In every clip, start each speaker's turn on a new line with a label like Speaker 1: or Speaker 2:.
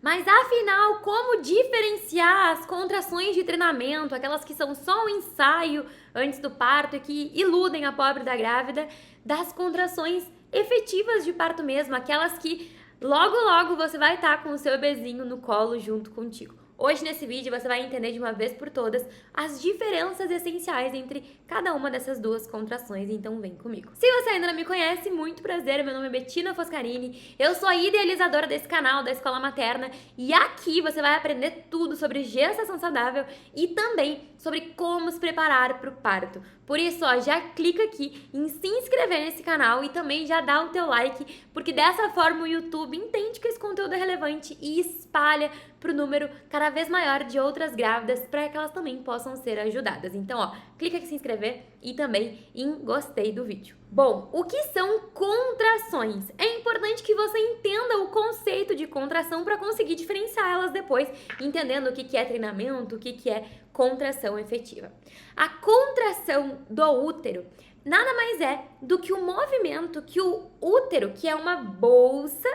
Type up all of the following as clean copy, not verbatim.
Speaker 1: Mas afinal, como diferenciar as contrações de treinamento, aquelas que são só um ensaio antes do parto e que iludem a pobre da grávida, das contrações efetivas de parto mesmo, aquelas que logo logo você vai estar com o seu bebezinho no colo junto contigo. Hoje nesse vídeo você vai entender de uma vez por todas as diferenças essenciais entre cada uma dessas duas contrações, então vem comigo. Se você ainda não me conhece, muito prazer, meu nome é Bettina Foscarini, eu sou a idealizadora desse canal da Escola Materna e aqui você vai aprender tudo sobre gestação saudável e também sobre como se preparar para o parto. Por isso, ó, já clica aqui em se inscrever nesse canal e também já dá o teu like, porque dessa forma o YouTube entende que esse conteúdo é relevante e espalha para o número cada vez maior de outras grávidas para que elas também possam ser ajudadas. Então, ó, clica aqui em se inscrever e também em gostei do vídeo. Bom, o que são contrações? É importante que você entenda o conceito de contração para conseguir diferenciar elas depois, entendendo o que é treinamento, o que é contração efetiva. A contração do útero nada mais é do que o movimento que o útero, que é uma bolsa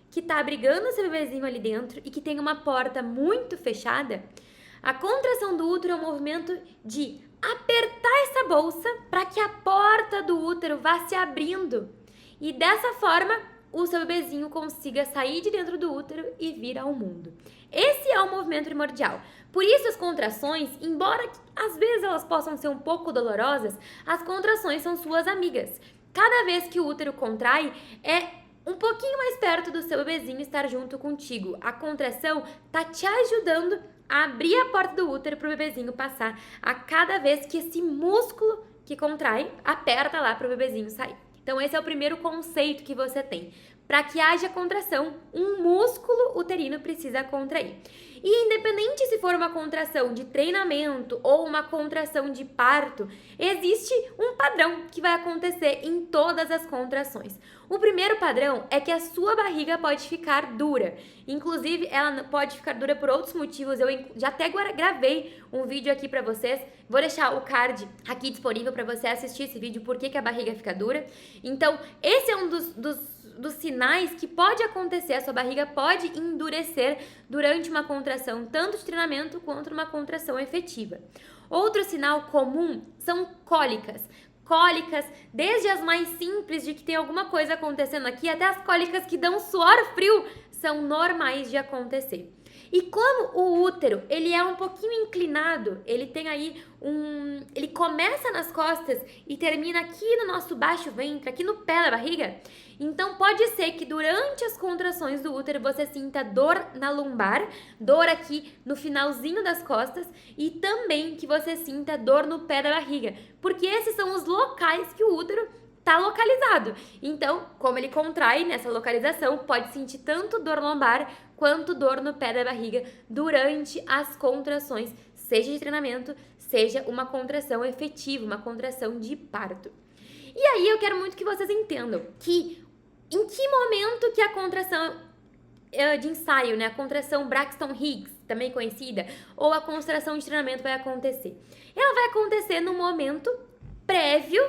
Speaker 1: que está abrigando o seu bebezinho ali dentro e que tem uma porta muito fechada, a contração do útero é um movimento de apertar essa bolsa para que a porta do útero vá se abrindo e dessa forma o seu bebezinho consiga sair de dentro do útero e vir ao mundo. Esse é o movimento primordial. Por isso as contrações, embora às vezes elas possam ser um pouco dolorosas, as contrações são suas amigas. Cada vez que o útero contrai, é um pouquinho mais perto do seu bebezinho estar junto contigo. A contração tá te ajudando a abrir a porta do útero para o bebezinho passar a cada vez que esse músculo que contrai aperta lá para o bebezinho sair. Então esse é o primeiro conceito que você tem. Para que haja contração, um músculo uterino precisa contrair. E independente se for uma contração de treinamento ou uma contração de parto, existe um padrão que vai acontecer em todas as contrações. O primeiro padrão é que a sua barriga pode ficar dura. Inclusive, ela pode ficar dura por outros motivos. Eu já até gravei um vídeo aqui pra vocês. Vou deixar o card aqui disponível pra você assistir esse vídeo, por que a barriga fica dura. Então, esse é um dos sinais que pode acontecer, a sua barriga pode endurecer durante uma contração, tanto de treinamento quanto uma contração efetiva. Outro sinal comum são cólicas. Cólicas, desde as mais simples de que tem alguma coisa acontecendo aqui, até as cólicas que dão suor frio, são normais de acontecer. E como o útero, ele é um pouquinho inclinado, ele tem aí ele começa nas costas e termina aqui no nosso baixo ventre, aqui no pé da barriga. Então pode ser que durante as contrações do útero você sinta dor na lombar, dor aqui no finalzinho das costas e também que você sinta dor no pé da barriga, porque esses são os locais que o útero está localizado. Então, como ele contrai nessa localização, pode sentir tanto dor lombar quanto dor no pé da barriga durante as contrações, seja de treinamento, seja uma contração efetiva, uma contração de parto. E aí eu quero muito que vocês entendam que em que momento que a contração de ensaio, né, a contração Braxton Hicks, também conhecida, ou a contração de treinamento vai acontecer? Ela vai acontecer no momento prévio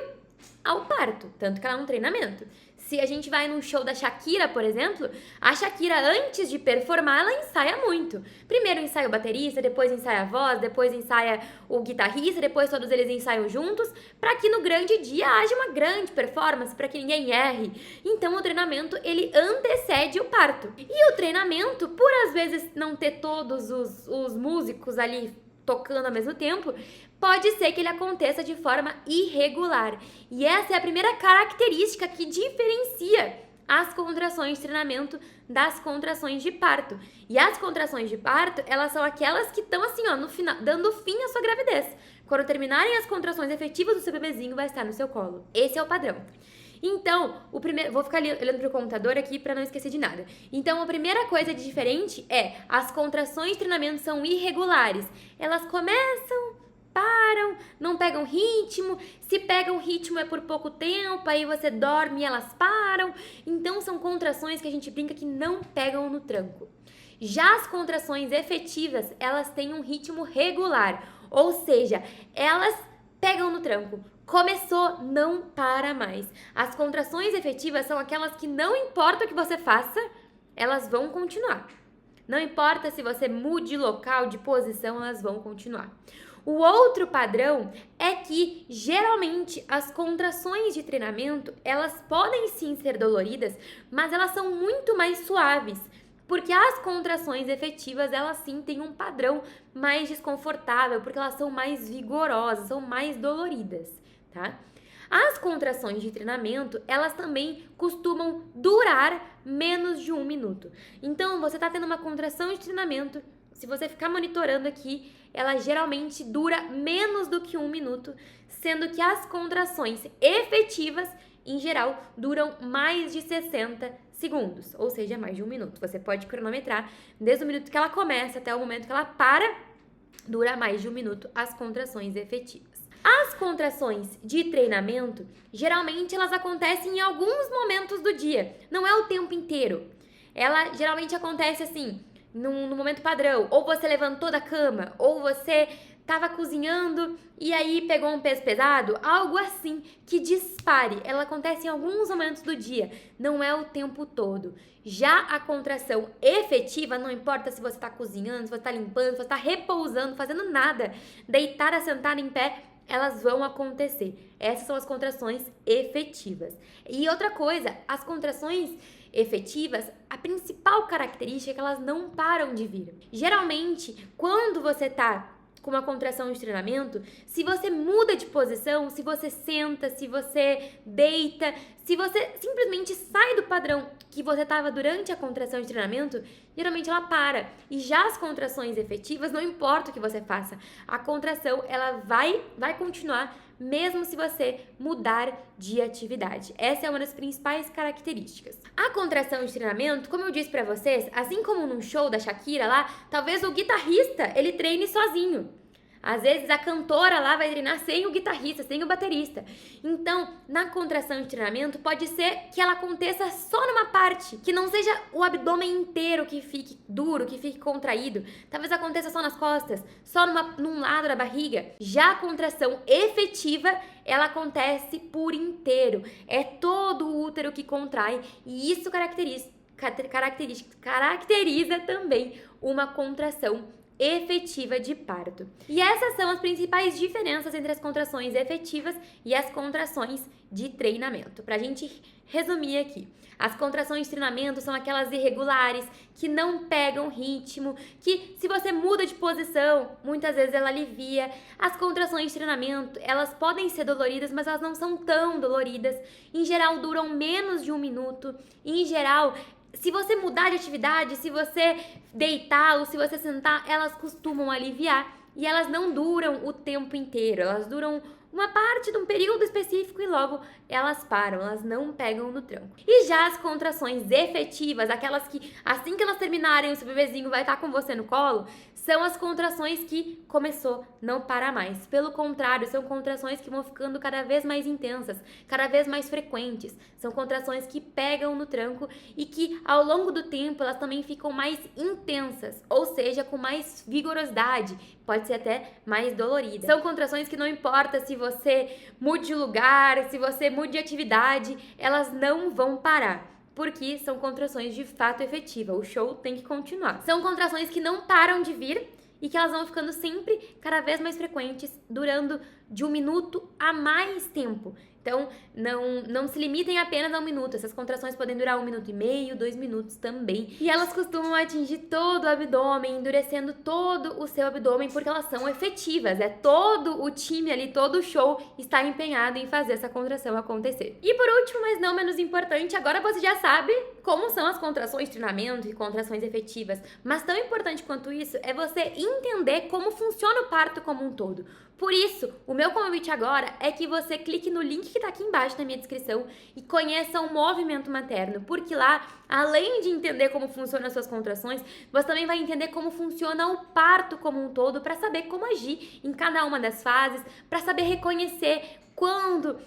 Speaker 1: ao parto, tanto que ela é um treinamento. Se a gente vai num show da Shakira, por exemplo, a Shakira, antes de performar, ela ensaia muito. Primeiro ensaia o baterista, depois ensaia a voz, depois ensaia o guitarrista, depois todos eles ensaiam juntos, para que no grande dia haja uma grande performance, para que ninguém erre. Então o treinamento, ele antecede o parto. E o treinamento, por às vezes não ter todos os músicos ali tocando ao mesmo tempo, pode ser que ele aconteça de forma irregular. E essa é a primeira característica que diferencia as contrações de treinamento das contrações de parto. E as contrações de parto, elas são aquelas que estão assim, ó, no final, dando fim à sua gravidez. Quando terminarem as contrações efetivas, o seu bebezinho vai estar no seu colo. Esse é o padrão. Então, vou ficar olhando pro computador aqui para não esquecer de nada. Então, a primeira coisa de diferente é as contrações de treinamento são irregulares. Elas começam, param, não pegam ritmo. Se pegam ritmo é por pouco tempo, aí você dorme e elas param. Então, são contrações que a gente brinca que não pegam no tranco. Já as contrações efetivas, elas têm um ritmo regular, ou seja, elas pegam no tranco. Começou, não para mais. As contrações efetivas são aquelas que não importa o que você faça, elas vão continuar. Não importa se você mude local de posição, elas vão continuar. O outro padrão é que, geralmente, as contrações de treinamento, elas podem sim ser doloridas, mas elas são muito mais suaves, porque as contrações efetivas, elas sim têm um padrão mais desconfortável, porque elas são mais vigorosas, são mais doloridas, tá? As contrações de treinamento, elas também costumam durar menos de 1 minuto. Então, você está tendo uma contração de treinamento, se você ficar monitorando aqui, ela geralmente dura menos do que 1 minuto, sendo que as contrações efetivas, em geral, duram mais de 60 segundos, ou seja, mais de 1 minuto. Você pode cronometrar desde o minuto que ela começa até o momento que ela para, dura mais de 1 minuto as contrações efetivas. As contrações de treinamento, geralmente elas acontecem em alguns momentos do dia, não é o tempo inteiro. Ela geralmente acontece assim, no momento padrão, ou você levantou da cama, ou você estava cozinhando e aí pegou um peso pesado, algo assim que dispare. Ela acontece em alguns momentos do dia, não é o tempo todo. Já a contração efetiva, não importa se você está cozinhando, se você está limpando, se você está repousando, fazendo nada, deitada, sentada em pé, elas vão acontecer. Essas são as contrações efetivas. E outra coisa, as contrações efetivas, a principal característica é que elas não param de vir. Geralmente, quando você tá com uma contração de treinamento, se você muda de posição, se você senta, se você deita, se você simplesmente sai do padrão que você estava durante a contração de treinamento, geralmente ela para. E já as contrações efetivas, não importa o que você faça, a contração ela vai continuar mesmo se você mudar de atividade. Essa é uma das principais características. A contração de treinamento, como eu disse pra vocês, assim como num show da Shakira lá, talvez o guitarrista, ele treine sozinho. Às vezes a cantora lá vai treinar sem o guitarrista, sem o baterista. Então, na contração de treinamento, pode ser que ela aconteça só numa parte, que não seja o abdômen inteiro que fique duro, que fique contraído. Talvez aconteça só nas costas, só num lado da barriga. Já a contração efetiva, ela acontece por inteiro. É todo o útero que contrai e isso caracteriza também uma contração efetiva de parto. E essas são as principais diferenças entre as contrações efetivas e as contrações de treinamento. Pra gente resumir aqui, as contrações de treinamento são aquelas irregulares, que não pegam ritmo, que se você muda de posição, muitas vezes ela alivia. As contrações de treinamento, elas podem ser doloridas, mas elas não são tão doloridas. Em geral, duram menos de 1 minuto. Em geral, se você mudar de atividade, se você deitar ou se você sentar, elas costumam aliviar e elas não duram o tempo inteiro, elas duram uma parte de um período específico e logo elas param, elas não pegam no tranco. E já as contrações efetivas, aquelas que assim que elas terminarem o seu bebezinho vai estar com você no colo, são as contrações que começou, não para mais. Pelo contrário, são contrações que vão ficando cada vez mais intensas, cada vez mais frequentes. São contrações que pegam no tranco e que ao longo do tempo elas também ficam mais intensas, ou seja, com mais vigorosidade, pode ser até mais dolorida. São contrações que não importa se você mude de lugar, se você mude de atividade, elas não vão parar, porque são contrações de fato efetivas. O show tem que continuar. São contrações que não param de vir e que elas vão ficando sempre cada vez mais frequentes, durando de 1 minuto a mais tempo. Então, não se limitem apenas a 1 minuto. Essas contrações podem durar 1 minuto e meio, 2 minutos também. E elas costumam atingir todo o abdômen, endurecendo todo o seu abdômen, porque elas são efetivas. É todo o time ali, todo o show está empenhado em fazer essa contração acontecer. E por último, mas não menos importante, agora você já sabe como são as contrações de treinamento e contrações efetivas. Mas tão importante quanto isso é você entender como funciona o parto como um todo. Por isso, o meu convite agora é que você clique no link que tá aqui embaixo na minha descrição e conheça o movimento materno, porque lá, além de entender como funcionam as suas contrações, você também vai entender como funciona o parto como um todo, para saber como agir em cada uma das fases, para saber reconhecer quando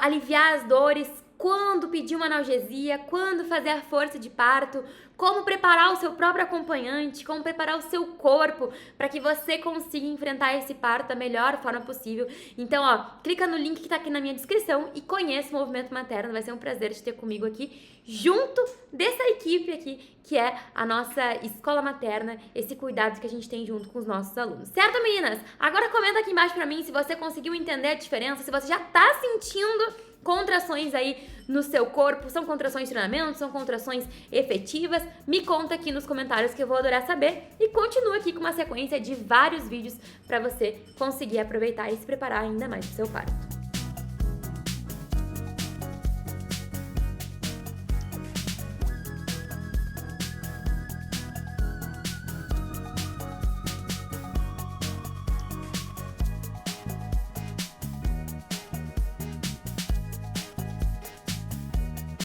Speaker 1: aliviar as dores, quando pedir uma analgesia, quando fazer a força de parto, como preparar o seu próprio acompanhante, como preparar o seu corpo para que você consiga enfrentar esse parto da melhor forma possível. Então, ó, clica no link que tá aqui na minha descrição e conheça o Movimento Materno. Vai ser um prazer te ter comigo aqui, junto dessa equipe aqui, que é a nossa escola materna, esse cuidado que a gente tem junto com os nossos alunos. Certo, meninas? Agora comenta aqui embaixo pra mim se você conseguiu entender a diferença, se você já tá sentindo contrações aí no seu corpo. São contrações de treinamento? São contrações efetivas? Me conta aqui nos comentários que eu vou adorar saber. E continua aqui com uma sequência de vários vídeos para você conseguir aproveitar e se preparar ainda mais pro seu parto.